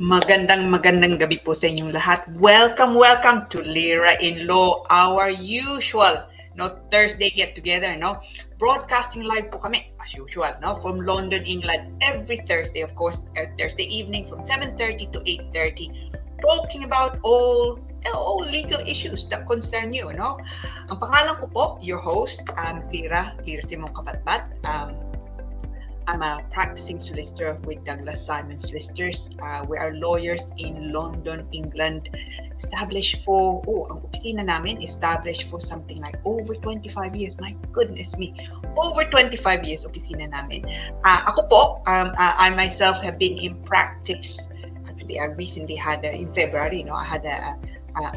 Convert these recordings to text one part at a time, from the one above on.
Magandang gabi po sa inyong lahat. Welcome to Lira in Law, our usual Thursday get together, broadcasting live po kami as usual, from London, England, every Thursday, of course, Thursday evening from 7:30 to 8:30, talking about all legal issues that concern you, Ang pangalan ko po, your host, Lira Simon Kapatbat. I'm a practicing solicitor with Douglas Simon Solicitors. We are lawyers in London, England. Established for, ang opisina namin, established for something like over 25 years. My goodness me. Over 25 years opisina namin. Ako po, I myself have been in practice. Actually, I recently had, in February, I had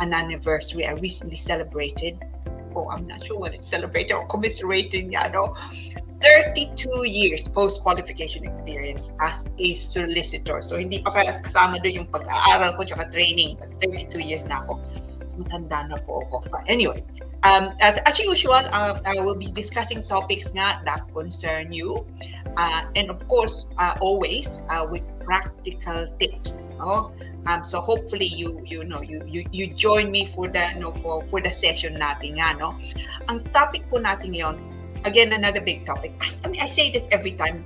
an anniversary. I recently celebrated. I'm not sure what it's celebrated or commiserating, 32 years post-qualification experience as a solicitor. So, hindi pa kasama doon yung pag-aaral ko tsaka training. But 32 years na ako. So, matanda na po ako. But anyway, as usual, I will be discussing topics nga that concern you. And of course, always with practical tips. So hopefully you join me for the session natin nga, Ang topic po natin ngayon, again, another big topic. I mean, I say this every time,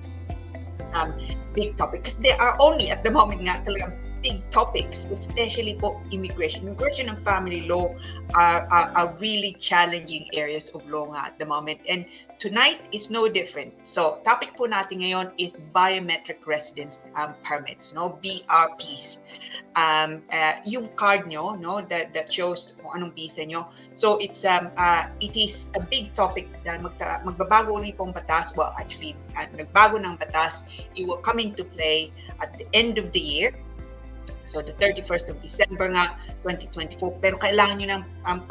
big topic, because there are only, at the moment nga, talagang big topics, especially po immigration. Immigration and family law are really challenging areas of law nga at the moment. And tonight is no different. So, topic po natin ngayon is biometric residence permits, no? BRPs. Yung card nyo, no, that shows kung anong visa nyo. So, it is a big topic dahil magbabago ulit pong batas. Well, actually, nagbago ng batas. It will come into play at the end of the year. So, the 31st of December nga, 2024. Pero kailangan nyo ng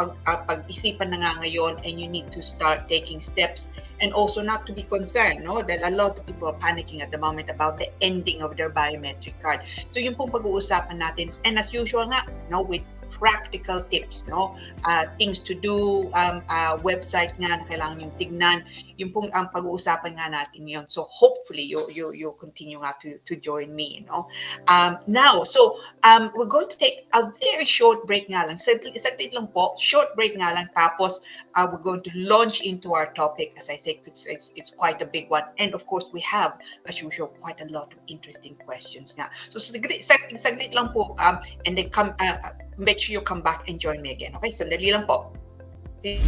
pag-isipan na nga ngayon and you need to start taking steps and also not to be concerned, no? Dahil a lot of people are panicking at the moment about the ending of their biometric card. So, yung pong pag-uusapan natin. And as usual nga, no, with practical tips, no? Things to do, website nga na kailangan yung tignan. Yung pong ang pag-uusapan nga natin yun. So hopefully you continue nga to join me, no? Now, so we're going to take a very short break nga lang. Saglit lang po, short break nga lang. Tapos we're going to launch into our topic. As I said, it's quite a big one. And of course, we have, as usual, quite a lot of interesting questions nga. So saglit lang po, and then make sure you come back and join me again. Okay, sandali lang po. See?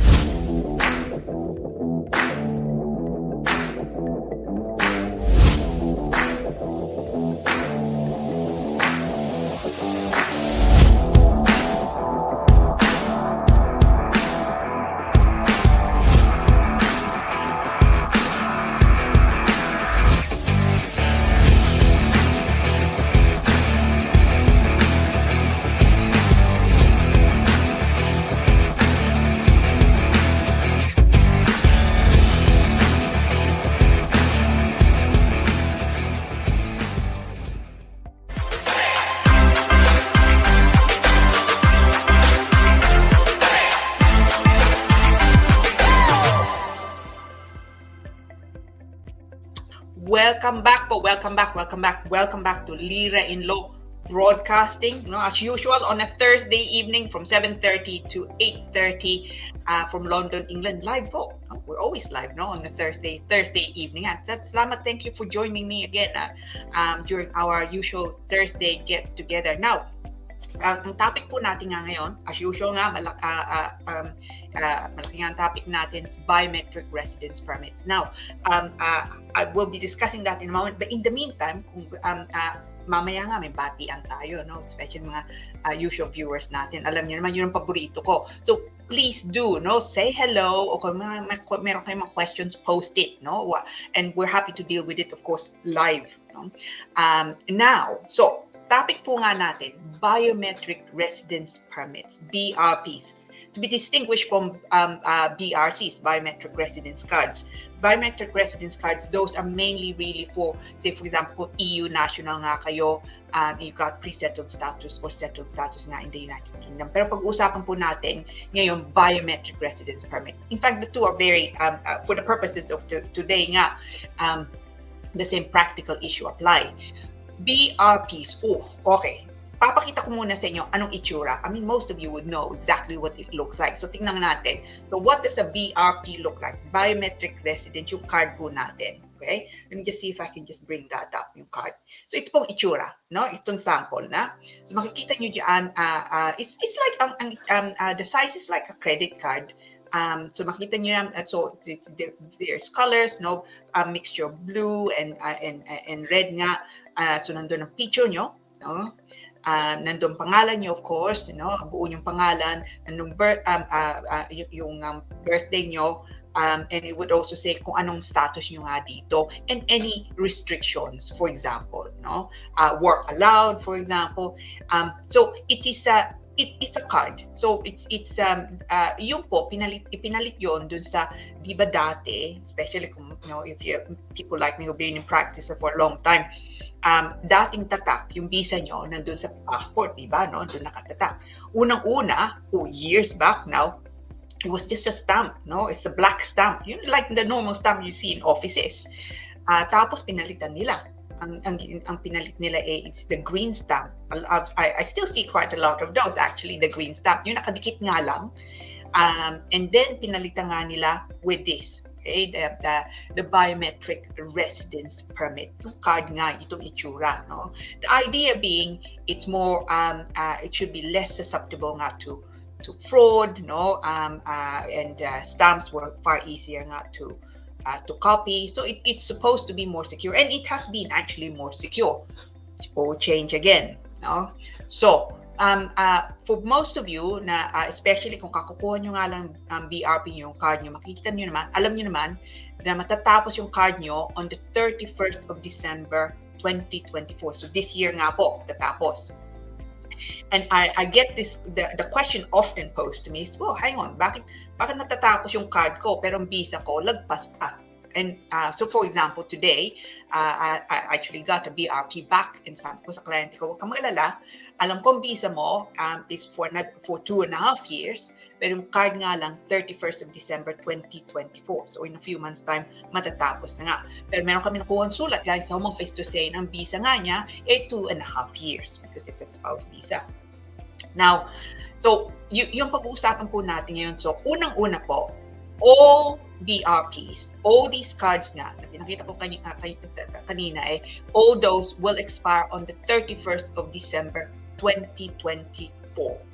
Welcome back to Lira in Law Broadcasting. You know, as usual on a Thursday evening from 7:30 to 8:30 from London, England. Live po. We're always live, no, on a Thursday evening. At salamat, thank you for joining me again during our usual Thursday get together. Now, ang topic po natin nga ngayon, as usual nga, malaki nga ang topic natin is biometric residence permits. Now, I will be discussing that in a moment, but in the meantime, kung mamaya nga may batian tayo, no, especially mga usual viewers natin. Alam niyo naman, yun ang paborito ko. So, please do, no, say hello, o kung meron kayong mga questions, post it, no, and we're happy to deal with it, of course, live, no. Now, so, topic po nga natin, biometric residence permits, BRPs, to be distinguished from BRCs, biometric residence cards. Biometric residence cards, those are mainly really for, say for example, EU national nga kayo, you got pre-settled status or settled status nga in the United Kingdom. Pero pag-usapan po natin ngayon, biometric residence permit. In fact, the two are very, for the purposes of today nga, the same practical issue apply. BRPs. Oh, okay. Papakita ko muna sa inyo anong itsura. I mean, most of you would know exactly what it looks like. So, tingnan natin. So, what does a BRP look like? Biometric residence, yung card po natin. Okay? Let me just see if I can just bring that up, yung card. So, ito pong itsura, no? Itong sample na. So, makikita nyo dyan, it's like, the size is like a credit card. So makita niyo yan, so there's colors, no, a mixture of blue and red nga. So nandun ang picture nyo, no? Nandun pangalan nyo, of course, no? Buo yung pangalan, nandun yung birthday nyo, and it would also say kung anong status nyo nga dito and any restrictions, for example, no? Work allowed, for example. So it is it's a card. So it's yun po ipinalit yon dun sa, di ba dati, especially kung, you know, if people like me who've been in practice for a long time, dating tatak yung visa nyo nandun sa passport, di ba, no? Dun nakatatak. Unang-una, years back now, it was just a stamp, no? It's a black stamp, you know, like the normal stamp you see in offices. Tapos pinalitan nila. Ang pinalit nila it's the green stamp. I still see quite a lot of those, actually, the green stamp. Yung nakadikit nga lang. And then pinalitan nga nila with this. Okay, the biometric residence permit. Yung card nga, itong itsura, no? The idea being, it's more, it should be less susceptible nga to fraud, no? And stamps were far easier nga to copy. So it's supposed to be more secure, and it has been actually more secure. Or change again, no? So, for most of you na especially kung kakukuha nyo nga lang ang BRP nyo, yung card nyo, makikita nyo naman, alam nyo naman na matatapos yung card nyo on the 31st of December 2024. So this year nga po, matatapos. And I get this, the question often posed to me is, well, hang on, bakit natatapos yung card ko pero ang visa ko lagpas pa? And so, for example, today, I actually got a BRP back and sabi ko sa kliyente ko, huwag kang mag-alala. Alam ko ang visa mo is for 2.5 years, pero yung card nga lang, 31st of December 2024. So, in a few months' time, matatapos na nga. Pero meron kami nakuha ang sulat, guys, sa Home Office to say, ang visa nga niya, 2.5 years because it's a spouse visa. Now, so, yung pag-uusapan po natin ngayon, so, unang-una po, all BRPs, all these cards nga, na pinakita ko kanina all those will expire on the 31st of December 2024.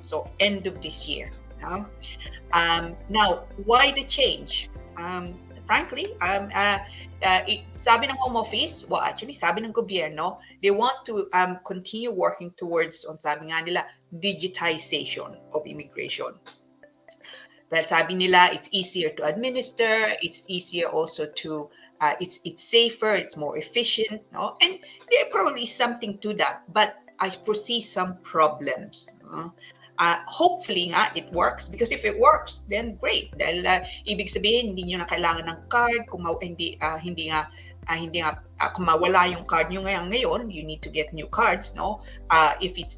So, end of this year. Now, why the change? Frankly, sabi ng Home Office, well, actually, sabi ng gobyerno, they want to continue working towards, sabi nga nila, digitization of immigration. Dahil sabi nila, it's easier to administer, it's easier also to, it's safer, it's more efficient, no? And there probably is something to that, but I foresee some problems. Hopefully nga, it works, because if it works, then great. Dahil ibig sabihin, hindi nyo na kailangan ng card, kung kung mawala yung card nyo ngayon, you need to get new cards, no? If it's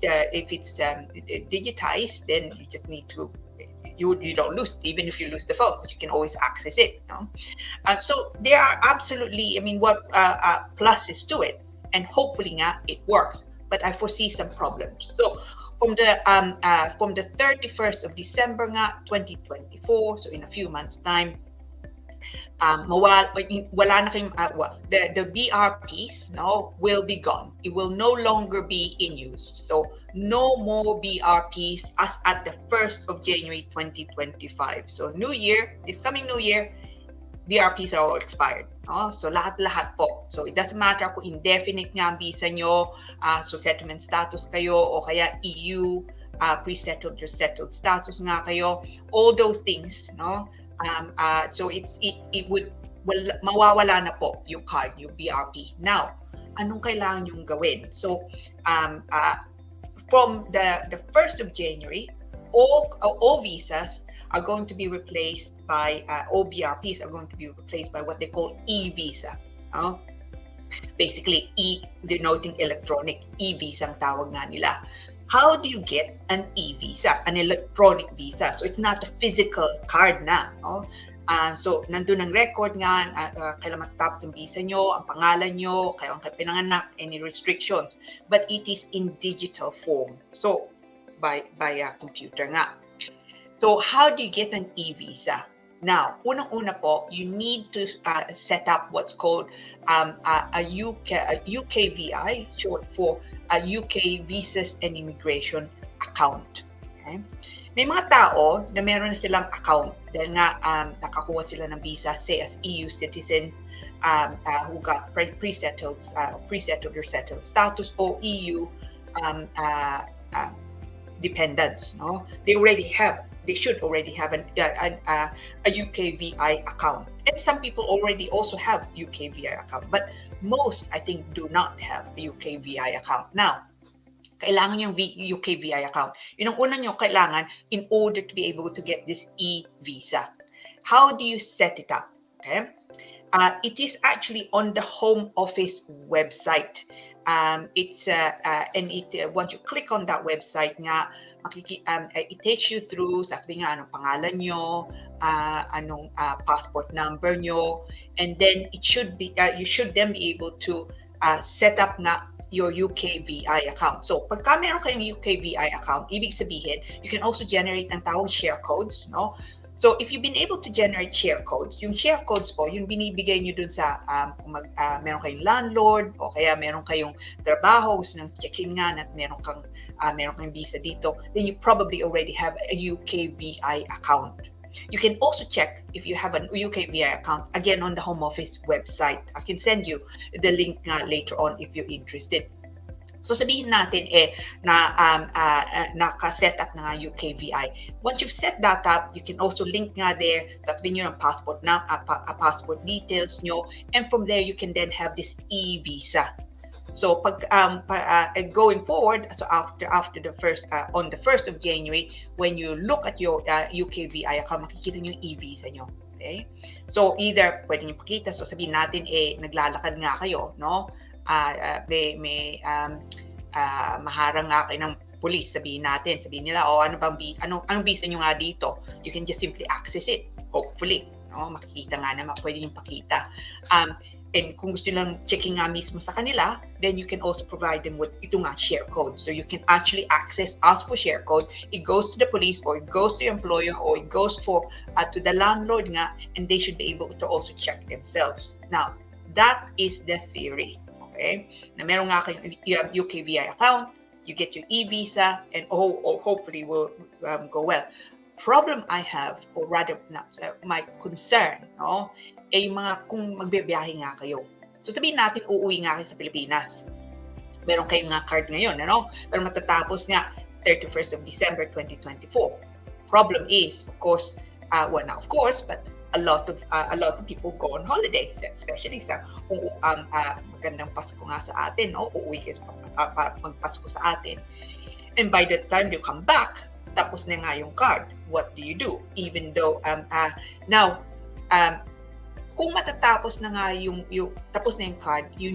digitized, then you just need to, you don't lose, even if you lose the phone, because you can always access it. No? So there are absolutely, what pluses to it, and hopefully it works. But I foresee some problems. So from the 31st of December 2024, so in a few months' time, wala na kayong, the BRPs will be gone. It will no longer be in use. So no more BRPs as at the 1st of January 2025. So this coming new year, BRPs are all expired. So lahat po. So it doesn't matter kung indefinite nga ang visa nyo, so settlement status kayo, o kaya EU, pre-settled or settled status nga kayo, all those things, so it would mawawala na po yung card, yung BRP. Now, anong kailangan yung gawin? So, from the 1st of January, all visas are going to be replaced by, all BRPs are going to be replaced by what they call e-visa. Basically, denoting electronic, e-visa ang tawag nga nila. How do you get an e-visa, an electronic visa? So it's not a physical card na. So nandun ang record nga, kailan matatapos ang visa nyo, ang pangalan nyo, kayo ang pinanganak, any restrictions. But it is in digital form. So by a computer nga. So how do you get an e-visa? Now, unang-una po, you need to set up what's called a UKVI, short for a UK Visas and Immigration account. Okay? May mga tao na meron na silang account dahil nga nakakuha sila ng visa, say as EU citizens who got pre-settled or settled status, or EU dependents. They should already have a UKVI account. And some people already also have UKVI account, but most, I think, do not have a UKVI account. Now, kailangan yung UKVI account. Yun ang una nyo kailangan in order to be able to get this e-visa. How do you set it up? Okay? It is actually on the Home Office website. Once you click on that website nga, it takes you through, sasabihin nga anong pangalan nyo, anong passport number nyo, and then it should be, you should then be able to set up nga your UKVI account. So, pagka meron kayong UKVI account, ibig sabihin, you can also generate ang tawag share codes, So if you've been able to generate share codes, yung share codes po, yung binibigay nyo dun sa kung meron kayong landlord o kaya meron kayong trabaho, gusto nang check-in nga at meron kang visa dito, then you probably already have a UKVI account. You can also check if you have an UKVI account again on the Home Office website. I can send you the link later on if you're interested. So sabihin natin naka-set up na nga UKVI. Once you've set that up, you can also link nga there, sasabihin nyo ng passport details nyo, and from there you can then have this e-visa. So going forward, so after the first on the 1st of January, when you look at your UKVI account, makikita nyo yung e-visa nyo. Okay? So either pwede nyo pakita, so sabihin natin naglalakad nga kayo, no? Maharang nga kayo ng police, sabihin nila, anong visa nyo nga dito? You can just simply access it, hopefully. No? Makikita nga naman, pwede nyo pakita. And kung gusto lang checking nga mismo sa kanila, then you can also provide them with ito nga share code. So you can actually ask for share code. It goes to the police or it goes to your employer or it goes to the landlord nga, and they should be able to also check themselves. Now, that is the theory. Okay? Na meron nga kayong UKVI account, you get your e-visa, and hopefully will go well. Problem I have, or rather not, my concern, no, ay kung magbibiyahe nga kayo. So sabihin natin, uuwi nga kayo sa Pilipinas. Meron kayong nga card ngayon, ano? Pero matatapos nga 31st of December 2024. Problem is, of course, but a lot of people go on holidays, especially sa kung magandang Pasko nga sa atin, no? Uuwi kayo para magpasko sa atin. And by the time you come back, tapos na nga yung card. What do you do? Even though kung matatapos na nga yung tapos na yung card, you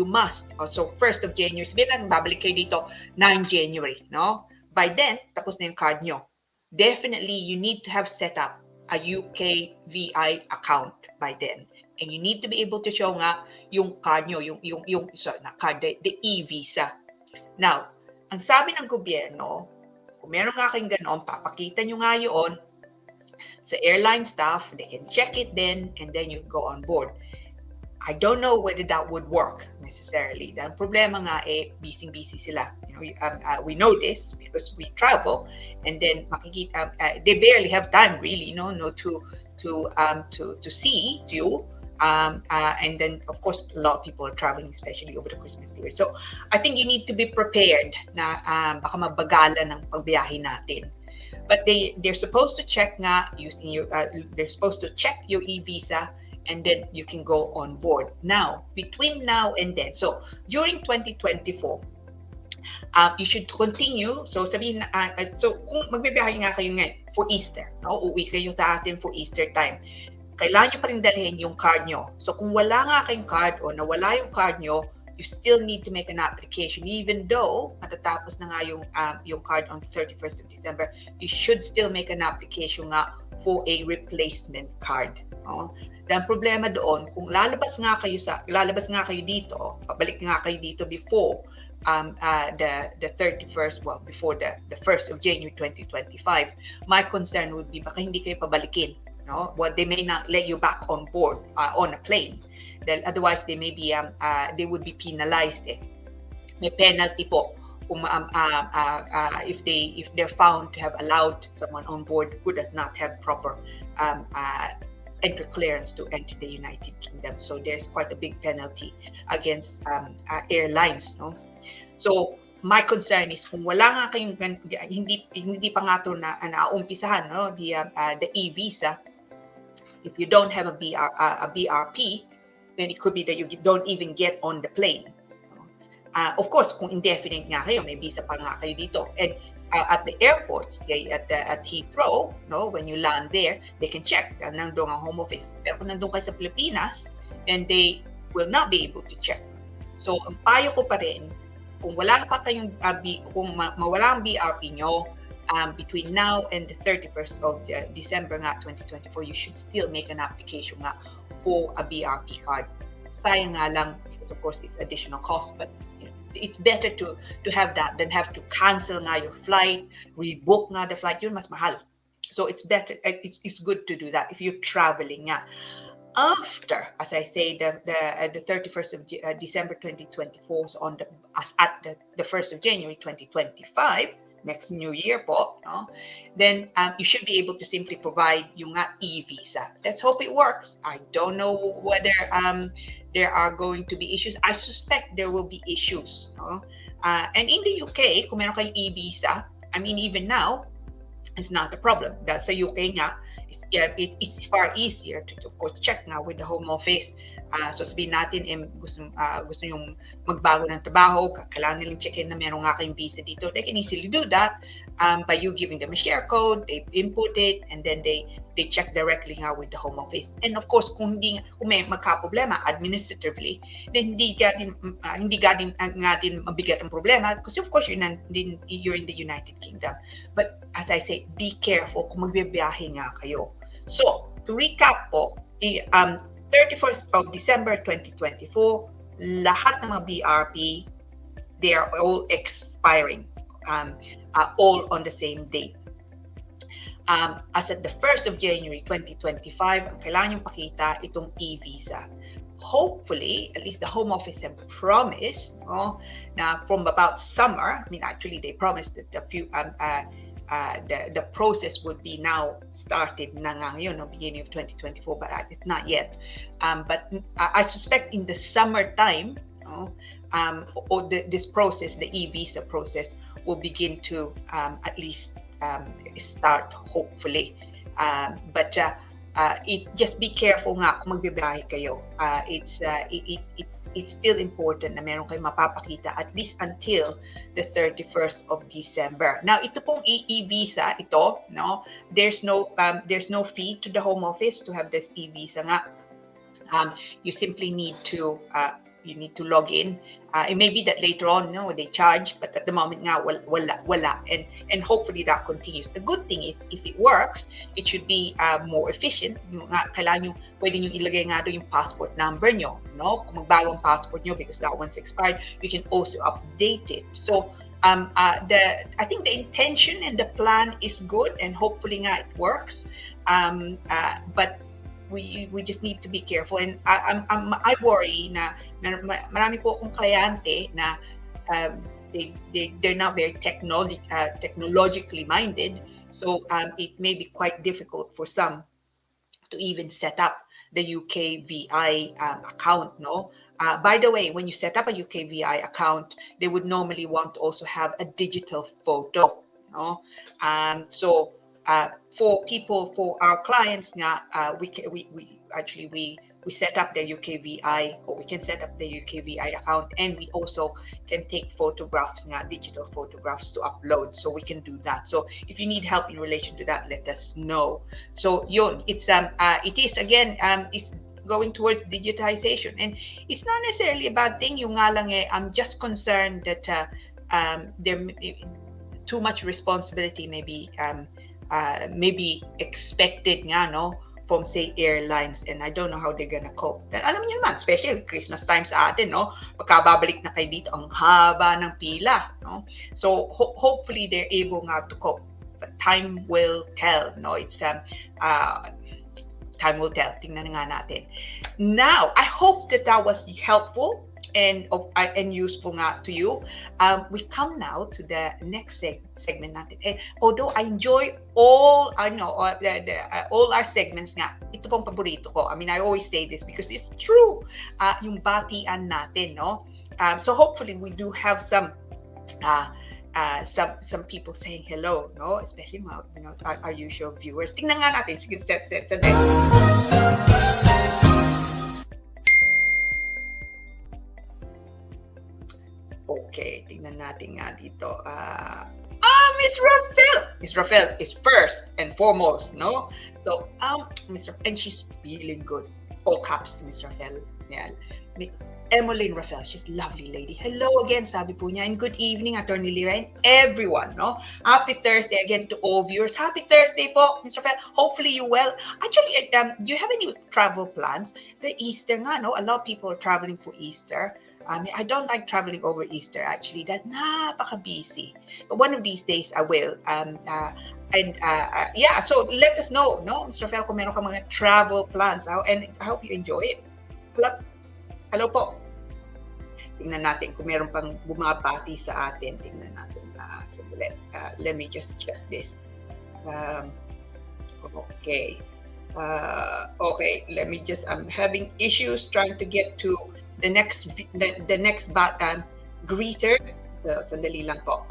must. So 1st of January, sabihin natin babalik kayo dito 9 January, no? By then, tapos na yung card nyo. Definitely, you need to have set up a UKVI account by then. And you need to be able to show nga yung card nyo, the e-visa. Now, ang sabi ng gobyerno, kung meron nga kayong ganoon, papakita nyo nga yun sa airline staff, they can check it then, and then you go on board. I don't know whether that would work necessarily. Dahil problema nga busy sila. We know this because we travel, and then makikita they barely have time really, to see you. And then of course a lot of people are traveling, especially over the Christmas period. So I think you need to be prepared na baka mabagalan ng pagbiyahe natin. But they're supposed to check nga using they're supposed to check your e-visa, and then you can go on board. Now, between now and then, so during 2024, you should continue. So sabihin so kung magbibiyahe nga kayo ngayon for Easter, no? Uuwi kayo sa atin for Easter time, kailangan nyo pa rin dalhin yung card nyo. So kung wala nga kayong card o nawala yung card nyo, you still need to make an application. Even though matatapos na nga yung card on 31st of December, you should still make an application nga for a replacement card. No? Dahil problema doon, kung lalabas nga kayo dito, pabalik nga kayo dito before the 31st, before the 1st of January 2025, my concern would be baka hindi kayo pabalikin. No? Well, they may not let you back on board on a plane. Then otherwise, they may be they would be penalized. May penalty po kung if they're found to have allowed someone on board who does not have proper entry clearance to enter the United Kingdom. So there's quite a big penalty against airlines. No? So my concern is kung wala nga kayong hindi pa nga ito na naumpisahan, no? The e-visa. If you don't have a BRP, then it could be that you don't even get on the plane. Of course, kung indefinite nga kayo, may visa pa nga kayo dito. And at the airports, at Heathrow, no, when you land there, they can check. Nandun ang home office. Pero kung nandun kayo sa Pilipinas, then they will not be able to check. So, ang payo ko pa rin, kung wala pa kayong kung mawala ang BRP nyo, between now and the 31st of December 2024, you should still make an application for a BRP card. Sayang nga lang, because of course it's additional cost, but it's better to have that than have to cancel nga your flight, rebook nga the flight. Yun mas mahal. So it's better, it's good to do that if you're traveling nga. After, as I say, the 31st of December 2024, so on the as at the 1st of January 2025, next new year po, no? Then you should be able to simply provide yung e-visa. Let's hope it works. I don't know whether there are going to be issues. I suspect there will be issues, no? And in the UK, kung meron kayong e-visa, I mean, even now, it's not a problem. That's sa UK nga, it's far easier to, of course, check now with the Home Office. So sabihin natin, gusto yung magbago ng trabaho, kailangan nilang check-in na meron nga kayong visa dito. They can easily do that by you giving them a share code, they input it, and then they check directly nga with the Home Office. And of course, kung may magka-problema administratively, then hindi nga din mabigat ang problema because of course you're in the United Kingdom. But as I say, be careful kung magbibiyahe nga kayo. So, to recap po, 31st of December 2024, lahat ng mga BRP, they are all expiring, all on the same date. As at the 1st of January 2025, ang kailangan yung pakita itong e-visa. Hopefully, at least the Home Office have promised, no, na from about summer, I mean, actually they promised that the process would be now started na ngayon, no, beginning of 2024, but it's not yet. But I suspect in the summertime, no, this process, the e-visa process, will begin to at least start, hopefully. But just be careful nga kung magbibiyahe kayo. It's still important na meron kayong mapapakita at least until the 31st of December. Now, ito pong e-visa, ito, no, there's no fee to the Home Office to have this e-visa nga. You simply need to log in. It may be that later on, no, they charge, but at the moment nga, wala. And hopefully that continues. The good thing is, if it works, it should be more efficient. Kailangan pwede nyo ilagay nga doon yung passport number nyo, no? Kung magbago ang passport nyo because that one's expired, you can also update it. So, I think the intention and the plan is good, and hopefully nga it works. But we just need to be careful, and I worry na marami po akong kliyente na they're not very technologically minded, so it may be quite difficult for some to even set up the UKVI account, no? By the way, when you set up a UKVI account, they would normally want to also have a digital photo, no? So for our clients nga, we set up the UKVI, or we can set up the UKVI account, and we also can take photographs nga, digital photographs to upload. So we can do that. So if you need help in relation to that, let us know. So yun, it is again, it's going towards digitization, and it's not necessarily a bad thing. Yung nga lang I'm just concerned that there too much responsibility maybe expected nga, no, from say airlines, and I don't know how they're gonna cope. Alam niyo naman, especially Christmas time sa atin, no, pagkababalik na kayo dito, ang haba ng pila, no? So hopefully they're able nga to cope, but time will tell, no? It's time will tell. Tingnan nga natin. Now, I hope that was helpful and useful nga to you. We come now to the next segment natin. And although I enjoy all our segments nga, ito pong paborito ko. I mean, I always say this because it's true. Yung batian natin, no? So hopefully we do have some people saying hello, no? Especially our usual viewers. Tingnan nga natin. Sige, set. Okay, tingnan natin nga dito. Miss Rafael is first and foremost, no? So, and she's feeling good. All caps, Miss Rafael. Yan. Emmeline Rafael, she's a lovely lady. Hello again, sabi po niya, and good evening, Attorney Lira, and everyone, no? Happy Thursday again to all viewers. Happy Thursday po, Ms. Rafael. Hopefully you well. Actually, do you have any travel plans? The Easter nga, no? A lot of people are traveling for Easter. I don't like traveling over Easter, actually. That napaka-busy. But one of these days, I will. Yeah, so let us know, no, Mr. Rafael, kung meron ka mga travel plans. And I hope you enjoy it. Hello po. Tingnan natin kung meron pang bumabati sa atin. Tingnan natin. Let me just check this. Okay. Okay, let me just, I'm having issues trying to get to the next greeter. So, sandali lang po.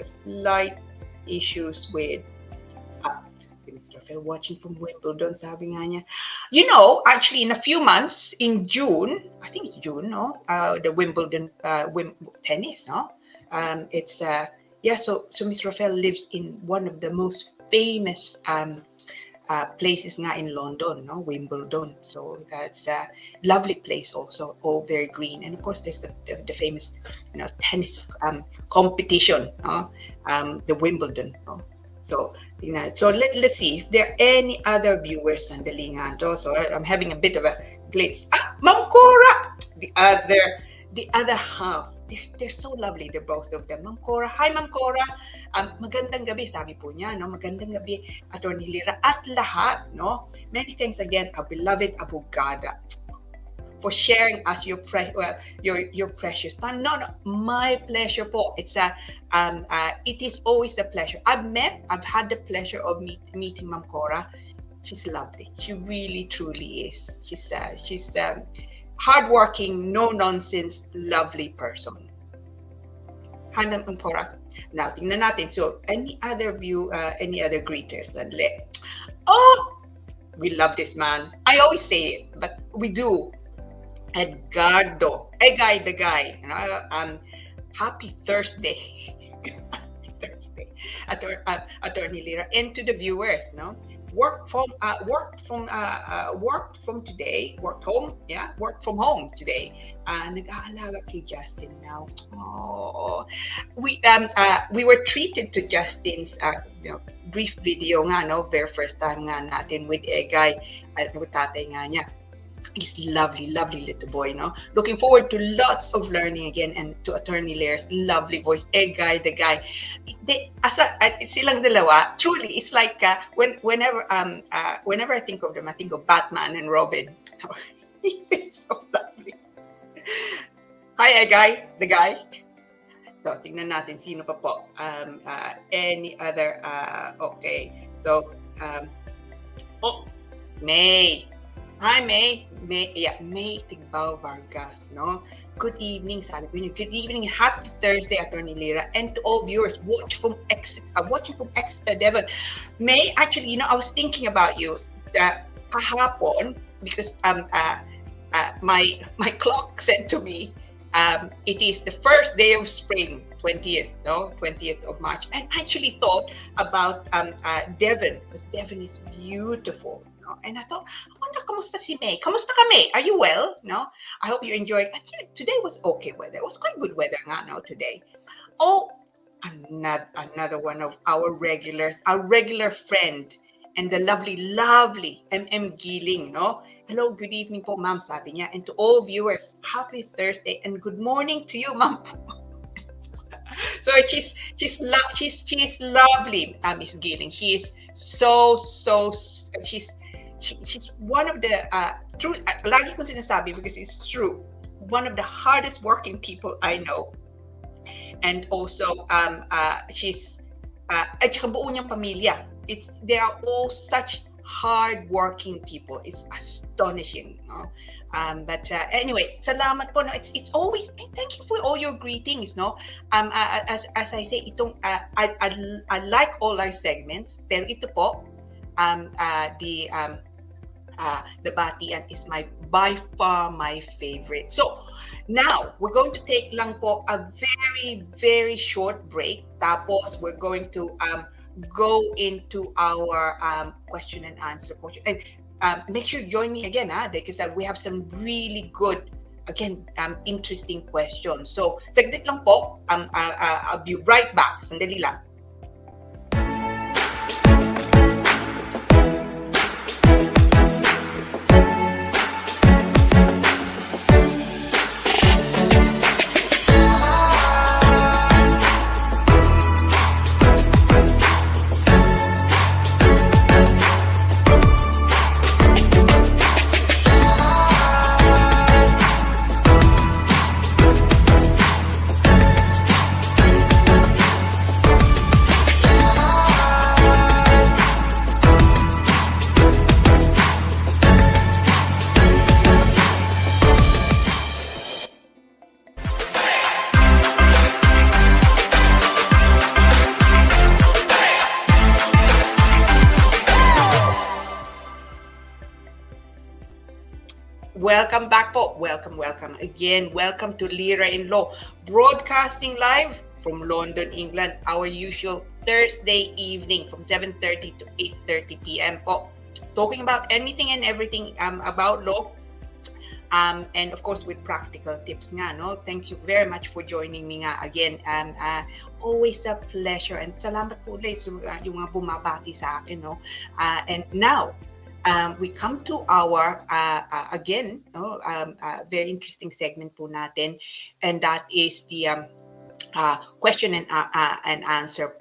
Slight issues with si Mr. Rafael watching from Wimbledon, sabi nga niya. You know, actually, in a few months, in June, I think it's June, no? The Wimbledon tennis, no? It's, yeah, so Mr. Rafael lives in one of the most famous places nga in London, no? Wimbledon. So that's a lovely place also, all very green. And of course, there's the famous, tennis competition, no? The Wimbledon. No? So let's see if there are any other viewers. Sandali nga to. So I'm having a bit of a glitch. Ma'am Cora, the other half. They're so lovely, they're both of them. Ma'am Cora, hi Ma'am Cora. Magandang gabi, sabi po niya, no? Magandang gabi, Attorney Lira, at lahat, no? Many thanks again, our beloved abogada, for sharing us your precious time. No, my pleasure po. It's it is always a pleasure. I've had the pleasure of meeting Ma'am Cora. She's lovely. She really, truly is. She's hardworking, no nonsense, lovely person. Hi, Ma'am Cora. Now, tingnan natin. So, any other greeters? Oh, we love this man. I always say it, but we do. Edgardo, Egay the guy. Happy Thursday. Thursday, Attorney Lira, and to the viewers, no. Work from home today. Nag-aalaga kay Justin now. Oh, we were treated to Justin's brief video nga, no, very first time nga natin with Egay at with tatay nga niya. He's lovely little boy, no? Looking forward to lots of learning again, and to Attorney Lira's lovely voice. Egay the guy. Silang dalawa, truly, it's like whenever I think of them, I think of Batman and Robin. He's so lovely. Hi, Egay, the guy. So, tingnan natin sino pa po. Any other, okay. So, May. Hi, May. May Tigbao Vargas, no? Good evening, sabi ko niyo. Good evening, happy Thursday, Attorney Lira, and to all viewers watching from Exeter, Devon. May, actually, I was thinking about you kahapon because my clock said to me it is the first day of spring, 20th of March. I actually thought about Devon, because Devon is beautiful. And I thought, I wonder, kamusta si May? Kamusta ka, May? Are you well? No? I hope you enjoyed. Today was okay weather. It was quite good weather nga, no, today. Oh, another one of our regulars, our regular friend, and the lovely MM Giling, no? Hello, good evening po, ma'am, sabi niya. And to all viewers, happy Thursday and good morning to you, ma'am. So she's lovely, Miss Giling. She is she's one of the true, lagi kong sinasabi because it's true, one of the hardest working people I know. And also she's at saka buo niyang pamilya. They are all such hard working people. It's astonishing, no? But anyway, salamat po, no? It's always, thank you for all your greetings, no? As I say, itong I like all our segments, pero ito po, the batian is by far my favorite. So now we're going to take lang po a very, very short break. Tapos we're going to go into our question and answer portion. And make sure you join me again, because we have some really good, again, interesting questions. So saglit lang po. I'll be right back. Sandali lang. welcome back po. Welcome again. Welcome to Lira in Law, broadcasting live from London, England. Our usual Thursday evening from 7:30 to 8:30 p.m. po. Talking about anything and everything about law. And of course, with practical tips nga, no? Thank you very much for joining me nga again. Always a pleasure. And salamat po ulit sa yung mga bumabati sa akin, no? And now, we come to our, again, no? Very interesting segment po natin. And that is the question and answer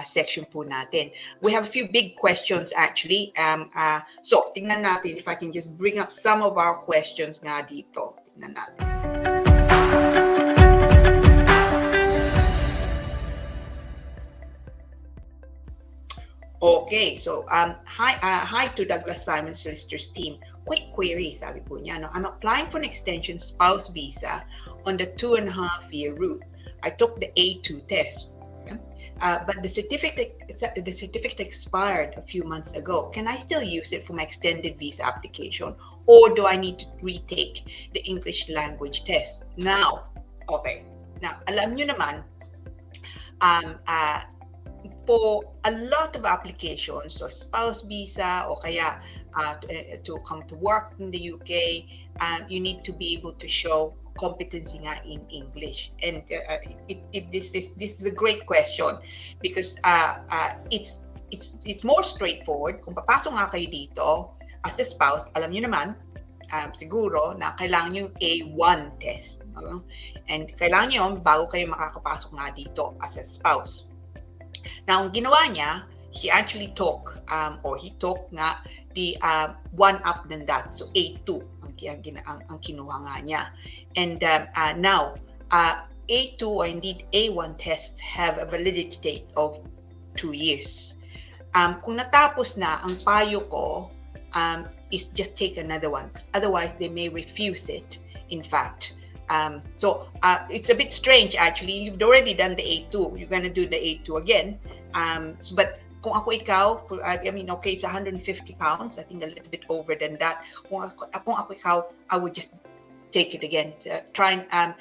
section po natin. We have a few big questions actually. So, tingnan natin if I can just bring up some of our questions nga dito. Tingnan natin. Okay, so hi to Douglas Simon Solicitors team. Quick query, sabi po niya. No? I'm applying for an extension spouse visa on the 2.5-year route. I took the A2 test. But the certificate expired a few months ago. Can I still use it for my extended visa application, or do I need to retake the English language test? Now, okay. Now, alam nyo naman, for a lot of applications, so spouse visa, or kaya to come to work in the UK, you need to be able to show competency nga in English. And this is a great question because it's more straightforward. Kung papasok nga kayo dito as a spouse, alam niyo naman siguro na kailangan yung A1 test. And kailangan niyo bago kayo makakapasok nga dito as a spouse. Now, ang ginawa niya, he actually took or he took nga the one up than that, so A2 ang kinuha nga niya. And now A2 or indeed A1 tests have a validity date of 2 years. Kung natapos na, ang payo ko is just take another one, because otherwise they may refuse it, in fact. So it's a bit strange actually. You've already done the A2, you're gonna do the A2 again. But kung ako ikaw, I mean, okay, it's 150 pounds. I think a little bit over than that. Kung ako ikaw, I would just take it again. Try and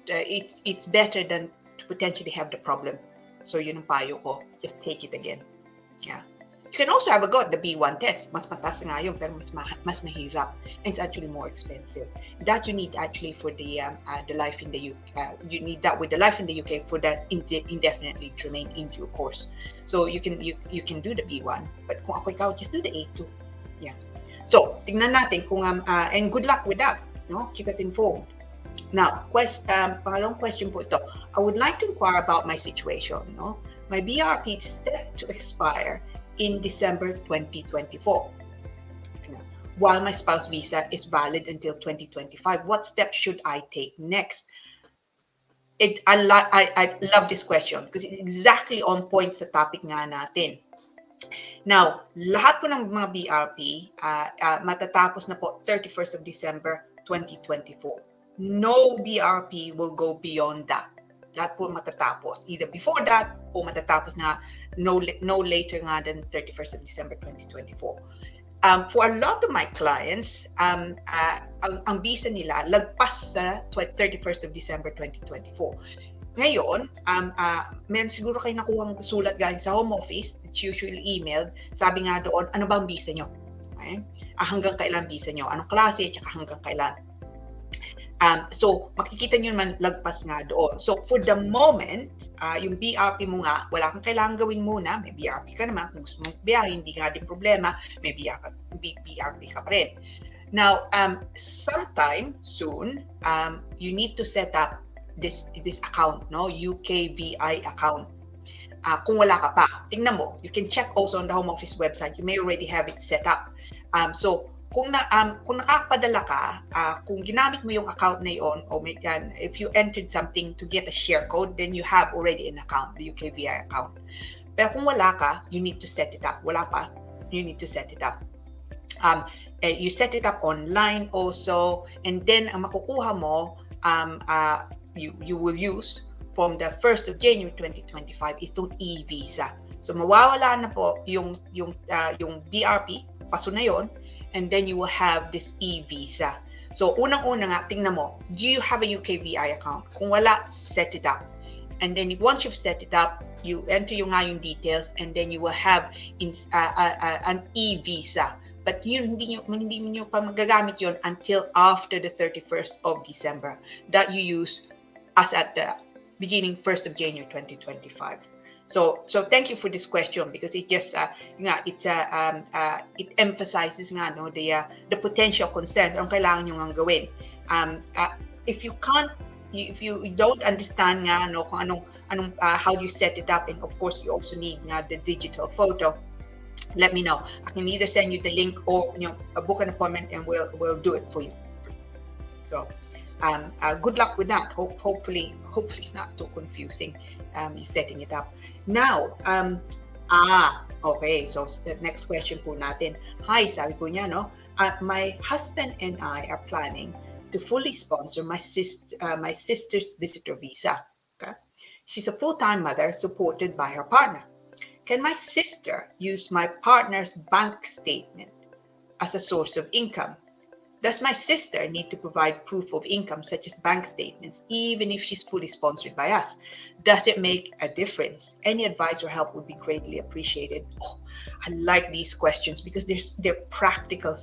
it's better than to potentially have the problem. So yun ang payo ko. Just take it again. Yeah. You can also have a go at the B1 test. Mas mataas nga yun, pero mas mahirap. And it's actually more expensive. That you need actually for the life in the UK. You need that with the life in the UK for that indefinitely to remain in due course. So you can do the B1, but kung ako ikaw, just do the A2. Yeah. So tingnan natin kung and good luck with that. No, keep us informed. Now, pangalawang question po ito. I would like to inquire about my situation. No, my BRP is set to expire in December 2024. While my spouse visa is valid until 2025, what steps should I take next? I love this question because it's exactly on point sa topic nga natin. Now, lahat po ng mga BRP matatapos na po 31st of December 2024. No BRP will go beyond that. Lahat po matatapos either before that o matatapos na no later nga than 31st of December 2024. For a lot of my clients, ang visa nila lagpas sa 31st of December 2024. Ngayon, meron siguro kayo nakuhang sulat galing sa home office, it's usually emailed, sabi nga doon, ano ba ang visa nyo? Okay? Hanggang kailan visa nyo? Anong klase? Tsaka hanggang kailan? So, makikita nyo naman lagpas nga doon. So, for the moment, yung BRP mo nga, wala kang kailangan gawin muna. May BRP ka naman. Kung gusto mong biyahe, hindi nga din problema. May BRP ka pa rin. Now, sometime soon, you need to set up this account, no? UKVI account. Kung wala ka pa, tingnan mo. You can check also on the Home Office website. You may already have it set up. So, kung nakakapadala ka, kung ginamit mo yung account na yun, o if you entered something to get a share code, then you have already an account, the UKVI account. Pero kung wala ka, you need to set it up. Wala pa, you need to set it up. You set it up online also, and then ang makukuha mo, you will use from the 1st of January 2025 is itong e-visa. So mawawala na po yung BRP, paso na yon. and then you will have this e-visa. So, unang-una nga, tingnan mo, do you have a UKVI account? Kung wala, set it up. And then once you've set it up, you enter yung details, and then you will have an e-visa. But hindi nyo pa magagamit yun until after the 31st of December that you use as at the beginning 1st of January 2025. So thank you for this question, because it just it emphasizes the potential concerns ang kailangan nyo nga gawin. If you don't understand kung how you set it up, and of course you also need the digital photo, let me know. I can either send you the link or book an appointment and we'll do it for you. So good luck with that. Hopefully it's not too confusing. You setting it up now. Okay, so the next question po natin. Hi, sabi po niya, my husband and I are planning to fully sponsor my sister's visitor visa. Okay, she's a full-time mother supported by her partner. Can my sister use my partner's bank statement as a source of income? Does my sister need to provide proof of income, such as bank statements, even if she's fully sponsored by us? Does it make a difference? Any advice or help would be greatly appreciated. Oh, I like these questions because they're practical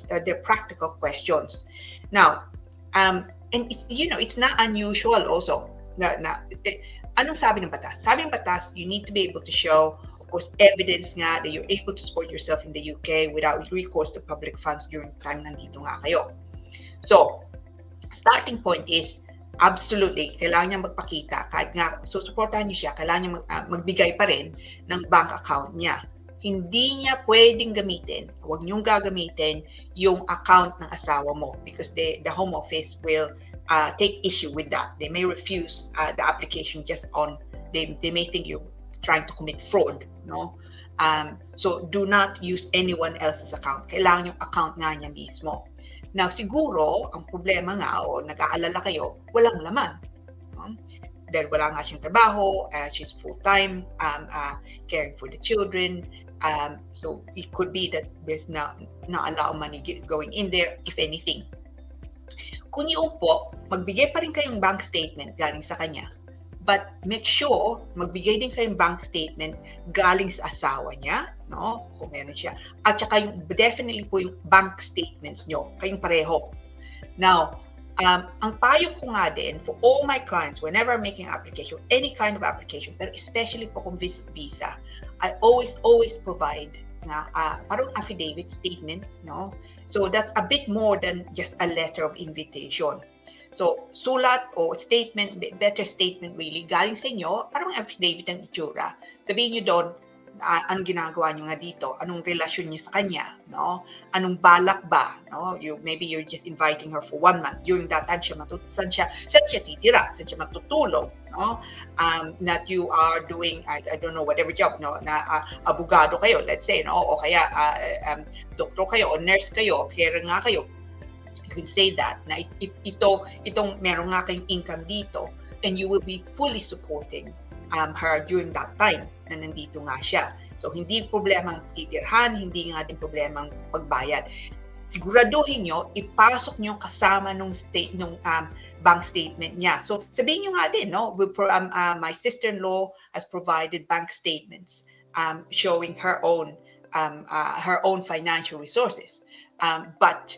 questions. Now, and it's not unusual also. Anong sabi ng batas? Sabi ng batas, you need to be able to show, of course, evidence that you're able to support yourself in the UK without recourse to public funds during the time nandito nga kayo. So, starting point is, absolutely, kailangan niya magpakita. Kahit nga, susuportahan niyo siya, kailangan niya magbigay pa rin ng bank account niya. Hindi niya pwedeng gamitin, huwag niyong gagamitin yung account ng asawa mo, because the Home Office will take issue with that. They may refuse the application they may think you're trying to commit fraud, no? So, do not use anyone else's account. Kailangan yung account nga niya mismo. Now, siguro, ang problema nga, o nag-aalala kayo, walang laman. Dahil wala nga siyang trabaho, she's full-time, caring for the children. So, it could be that there's not a lot of money going in there, if anything. Kung yung po, magbigay pa rin kayong bank statement galing sa kanya. But make sure, magbigay din kayong bank statement galing sa asawa niya, no? Kung meron siya. At saka definitely po yung bank statements nyo, kayong pareho. Now, ang payo ko nga din for all my clients, whenever I'm making an application, any kind of application, pero especially po kung visit visa, I always provide parang affidavit statement, no? So that's a bit more than just a letter of invitation. So, sulat o statement, better statement really, galing sa inyo, parang affidavit ng itsura. Sabihin nyo doon, anong ginagawa nyo nga dito, anong relasyon nyo sa kanya, no? Anong balak ba, no? Maybe you're just inviting her for 1 month. During that time, saan siya titira, saan siya matutulog, no? That you are doing, I don't know, whatever job, no? Na abogado kayo, let's say, no? O kaya doktor kayo, o nurse kayo, carer nga kayo. You can say that na itong meron nga kayong income dito, and you will be fully supporting her during that time na nandito nga siya. So hindi problemang titirhan, hindi nga din problemang pagbayad. Siguraduhin nyo, ipasok nyo kasama nung bank statement niya. So sabihin nyo nga din, no, my sister-in-law has provided bank statements showing her own financial resources, but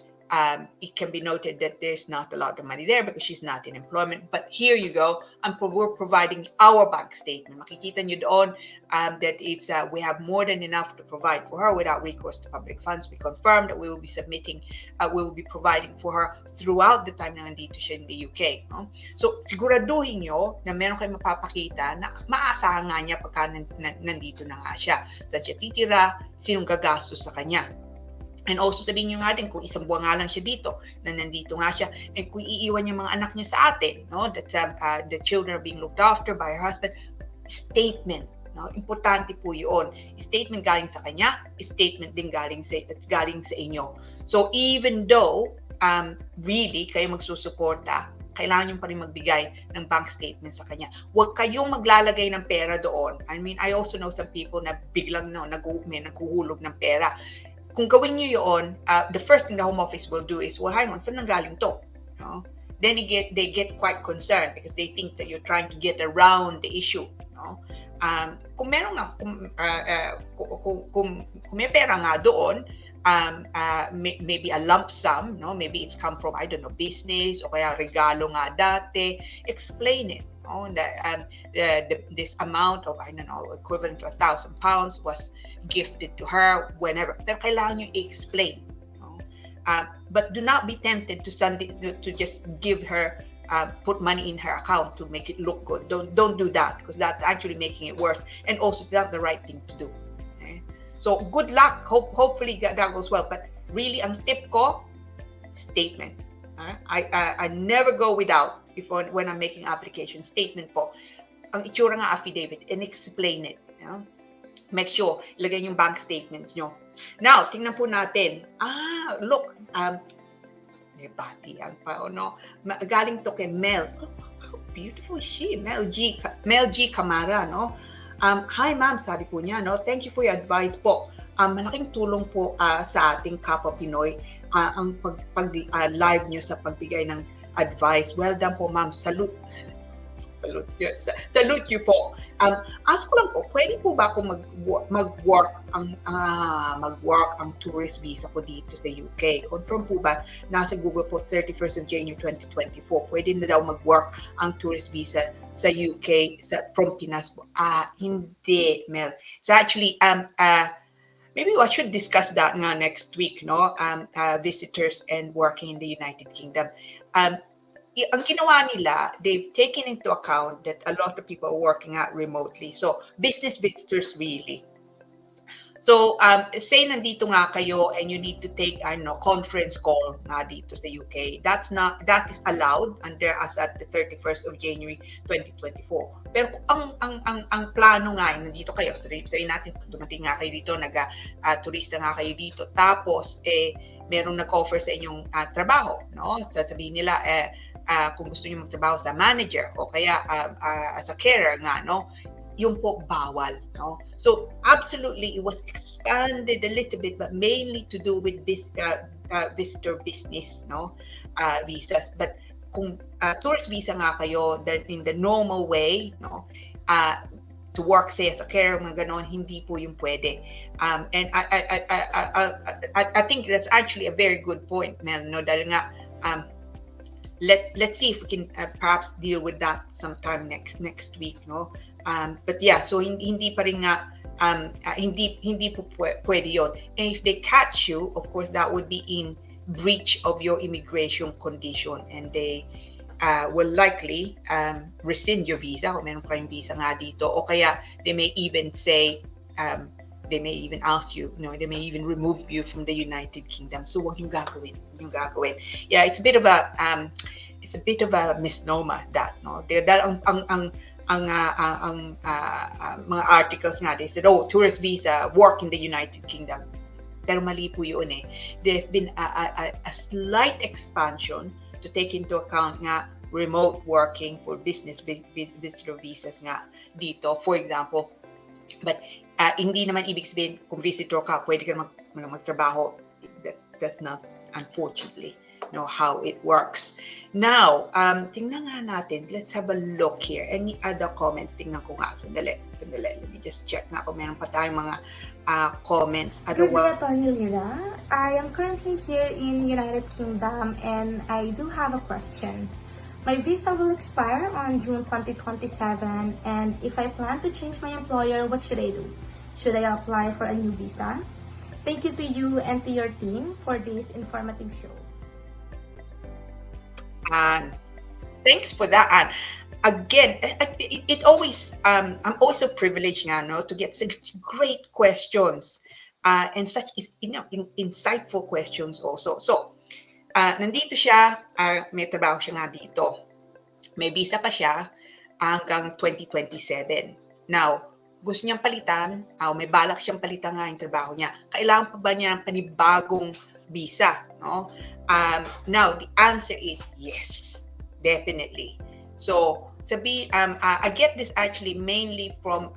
it can be noted that there's not a lot of money there because she's not in employment. But here you go, we're providing our bank statement. Makikita nyo doon that it's we have more than enough to provide for her without recourse to public funds. We confirm that we will be providing for her throughout the time na nandito siya in the UK. No? So siguraduhin nyo na meron kayong mapapakita na maasahan nga niya pagka nandito na nga siya. Saan siya titira, sinong gagastos sa kanya. And also sabihin nyo nga din kung isang buwan nga lang siya dito, na nandito nga siya, and kung iiwan niya mga anak niya sa atin, no, that the children are being looked after by her husband, statement, no, importante po yun. Statement galing sa kanya, statement din galing sa inyo. So even though really kayo magsusuporta, kailangan nyo pa rin magbigay ng bank statement sa kanya. Huwag kayong maglalagay ng pera doon. I mean, I also know some people na biglang naguhulog ng pera. kung gawin nyo yun, the first thing the Home Office will do is, well, hang on, saan nanggaling to? No? Then they get quite concerned because they think that you're trying to get around the issue. No? Kung meron nga, kung may pera nga doon, maybe a lump sum, no? Maybe it's come from, I don't know, business o kaya regalo nga dati, explain it. No? This amount of, I don't know, equivalent to £1,000 was gifted to her whenever. Pero kailangan nyo i-explain. No? But do not be tempted to just give her, put money in her account to make it look good. Don't do that, because that's actually making it worse. And also, it's not the right thing to do. Okay? So good luck. Hopefully that goes well. But really, ang tip ko, statement. I never go without, when I'm making application, statement po. Ang itsura nga affidavit, and explain it. You know? Make sure, ilagay yung bank statements nyo. Now, tingnan po natin. Look, may batian pa, no? Galing to kay Mel. Oh, how beautiful is she? Mel G. Camara, no? Hi, ma'am, sabi po niya, no? Thank you for your advice po. Malaking tulong po sa ating Kapwa Pinoy ang live nyo sa pagbigay ng advice. Well done po, ma'am. Salute. Salute you po. Ask ko lang po, pwede po ba ako mag-work ang tourist visa ko dito sa UK? Confirm po ba, nasa Google po, 31st of January 2024, pwede na daw mag-work ang tourist visa sa UK from Pinas po? Hindi, Mel. So actually, maybe I should discuss that nga next week, no? Visitors and working in the United Kingdom. Ang ginawa nila, they've taken into account that a lot of people are working out remotely. So, business visitors really. So, say nandito nga kayo and you need to take conference call nga dito sa UK. That is allowed under as at the 31st of January 2024. Pero ang plano nga, nandito kayo, sabihin natin, dumating nga kayo dito, turista nga kayo dito, tapos merong nag-offer sa inyong trabaho, no? Sasabihin nila, kung gusto niyo magtrabaho sa manager o kaya as a carer nga, no? Yung po bawal, no? So absolutely it was expanded a little bit, but mainly to do with this visitor business, no? Visas. But kung tourist visa nga kayo, that in the normal way, no? To work, say, as a carer, mga ganon, hindi po yung pwede. And I think that's actually a very good point, Mel, no? Dahil nga, let's see if we can perhaps deal with that sometime next week, no? But yeah, so hindi pa rin nga, hindi po pwede yun. And if they catch you, of course, that would be in breach of your immigration condition, and they will likely rescind your visa kung meron kayong visa nga dito, o kaya they may even say, they may even ask you, they may even remove you from the United Kingdom. So what yung gagawin? Yeah, it's a bit of a misnomer that, no? Dahil ang mga articles nga, they said, tourist visa, work in the United Kingdom. Pero mali po yun eh. There's been a slight expansion to take into account nga remote working for business visitor visas nga dito, for example. But hindi naman ibig sabihin kung visitor ka, pwede ka magtrabaho. That's not, unfortunately, how it works. Now, tingnan nga natin. Let's have a look here. Any other comments? Tingnan ko nga. Sandali. Let me just check nga kung meron pa tayong mga comments. Good day, Attorney Lira. I am currently here in United Kingdom and I do have a question. My visa will expire on June 2027, and if I plan to change my employer, what should I do? Should I apply for a new visa? Thank you to you and to your team for this informative show. And thanks for that. And again, it always, I'm also privileged to get such great questions and such insightful questions also. So, nandito siya, may trabaho siya nga dito. May visa pa siya hanggang 2027. Now, gusto niyang palitan, may balak siyang palitan nga yung trabaho niya. Kailangan pa ba niya ng panibagong visa? No? Now, the answer is yes, definitely. So, I get this actually mainly from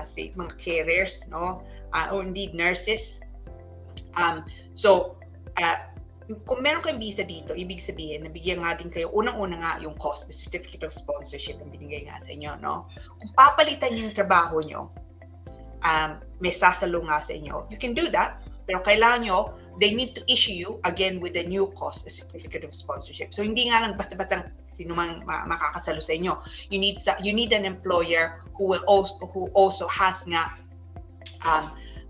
say mga carers, no, or indeed nurses. So, kung meron kayong visa dito, ibig sabihin, nabigyan nga din kayo, unang-una nga yung cost, the certificate of sponsorship ang binigay nga sa inyo, no? Kung papalitan yung trabaho nyo, may sasalo nga sa inyo, you can do that, pero kailangan nyo, they need to issue you again with a new cost, a certificate of sponsorship. So, hindi nga lang basta-basta sino mang makakasalo sa inyo. You need an employer who also has nga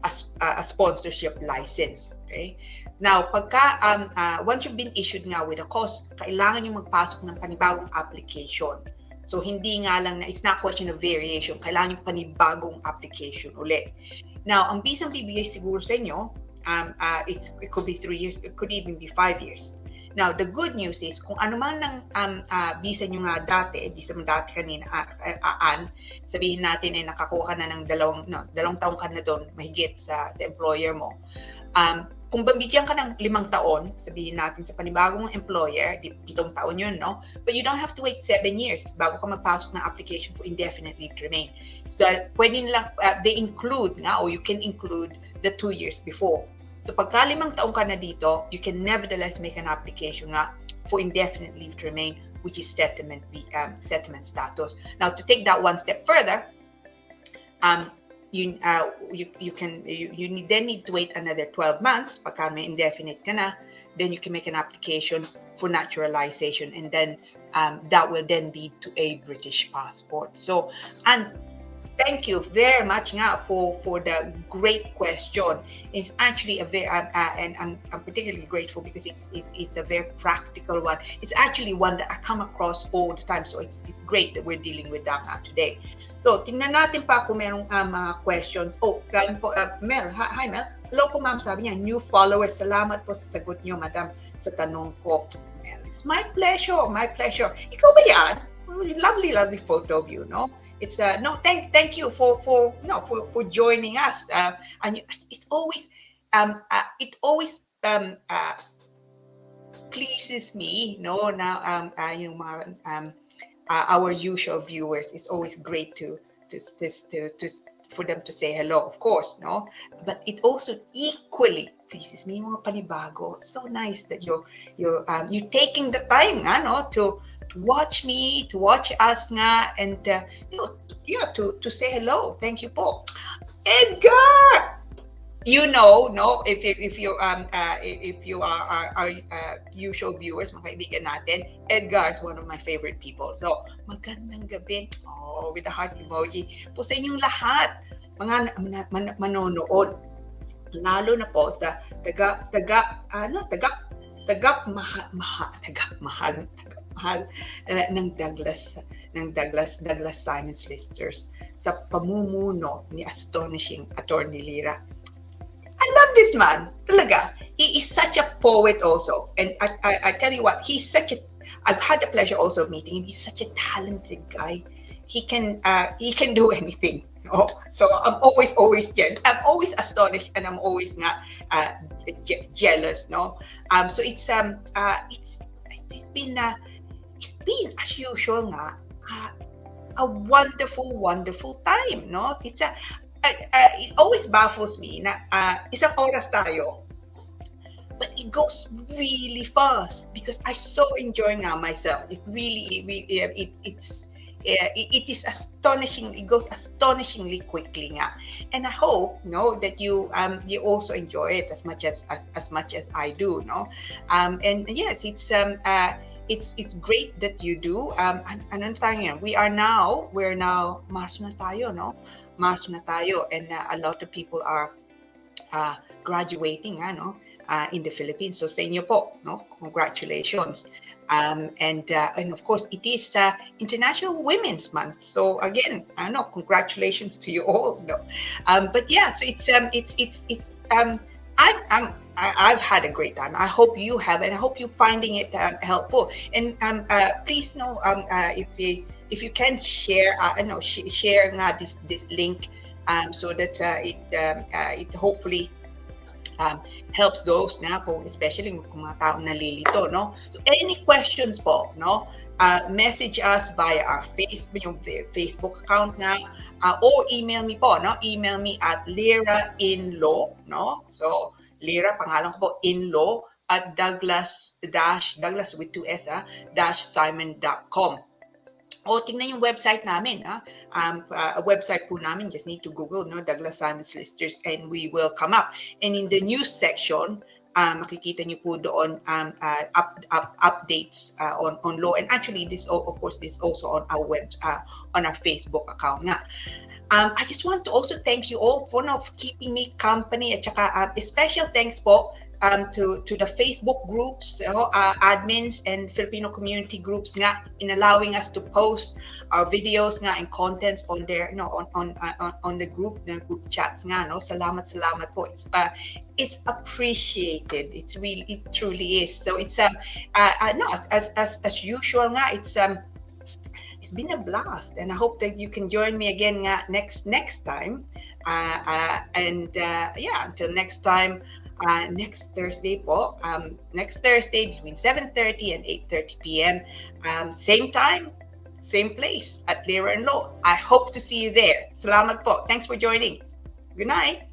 a sponsorship license. Okay? Now, pagka once you've been issued nga with a cost, kailangan nyo magpasok ng panibagong application. So, hindi nga lang na, it's not a question of variation. Kailangan yung panibagong application uli. Now, ang bisang bibigay siguro sa inyo, it could be 3 years, it could even be 5 years. Now, the good news is, kung ano man ng visa nyo nga dati, visa mo dati kanina, sabihin natin ay nakakuha ka na ng dalawang taong ka na doon, mahigit sa employer mo. Kung babigyan ka ng 5 taon, sabihin natin sa panibagong employer, 7 taon yun, no? But you don't have to wait 7 years bago ka magpasok ng application for indefinite leave to remain. So, pwede nila, they include nga, or you can include the 2 years before. So, pagka 5 taon ka na dito, you can nevertheless make an application nga for indefinite leave to remain, which is settlement status. Now, to take that one step further, you then need to wait another 12 months pagka may indefinite ka na, then you can make an application for naturalization, and then that will then lead to a British passport. So, and thank you very much nga for the great question. It's actually a very and I'm particularly grateful because it's a very practical one. It's actually one that I come across all the time. So it's great that we're dealing with that today. So tingnan natin pa kung merong mga questions. Oh, galing po Mel. Hi Mel. Hello po ma'am, sabi niya, new followers. Salamat po sa sagot niyo, madam, sa tanong ko. Mel, it's my pleasure. Ikaw ba yan? Lovely photo of you, no? It's no, thank you for joining us. And it's always it always pleases me, no. Now our usual viewers, it's always great to for them to say hello, of course, no. But it also equally pleases me, mga panibago. So nice that you're taking the time, no, to watch me, to watch us nga, and to say hello. Thank you po. Edgar! No, if you are our usual viewers, mga kaibigan natin, Edgar is one of my favorite people. So, magandang gabi. Oh, with the heart emoji. Po sa inyong lahat, mga manonood. Lalo na po sa mahal ng Douglas Simons Listers sa pamumuno ni astonishing Attorney Lira. I love this man, talaga. He is such a poet also, and I tell you what, I've had the pleasure also of meeting him. He's such a talented guy. He can do anything. Oh, so I'm always I'm always astonished, and I'm always jealous, no. So it's been as usual nga a wonderful time, no. It's it always baffles me na isang oras tayo, but it goes really fast because I so enjoy nga myself. It really it is astonishing. It goes astonishingly quickly nga, and I hope that you also enjoy it as much as I do, no. And yes, it's great that you do. Ano tayo yan? We're now Marso na tayo, no? Marso na tayo, and a lot of people are graduating, no? In the Philippines. So sa inyo po, no? Congratulations. And of course, it is International Women's Month. So again, congratulations to you all. No? But yeah, so I've had a great time. I hope you have, and I hope you're finding it helpful. And please know if you can share, share nga this link, so that it hopefully helps those na po, especially kung mga taong nalilito, no. So any questions po, no, message us via our Facebook account nga, or email me po, no. Email me at lirainlaw, no. So Lira, pangalan ko po, in-law at Douglas with 2S, Simon.com. O tingnan yung website namin. Website po namin, just need to Google Douglas Simon Solicitors and we will come up. And in the news section, makikita niyo po doon updates on law. And actually, this of course is also on our on our Facebook account nga. I just want to also thank you all for keeping me company at saka special thanks po to the Facebook groups, admins and Filipino community groups nga in allowing us to post our videos nga and contents on there on the group chats nga salamat po, it's appreciated, it truly is. So it's as usual nga, it's been a blast, and I hope that you can join me again next time. Until next time, next Thursday po. Next Thursday between 7:30 and 8:30 p.m. Same time, same place at Lira and Law. I hope to see you there. Salamat po. Thanks for joining. Good night.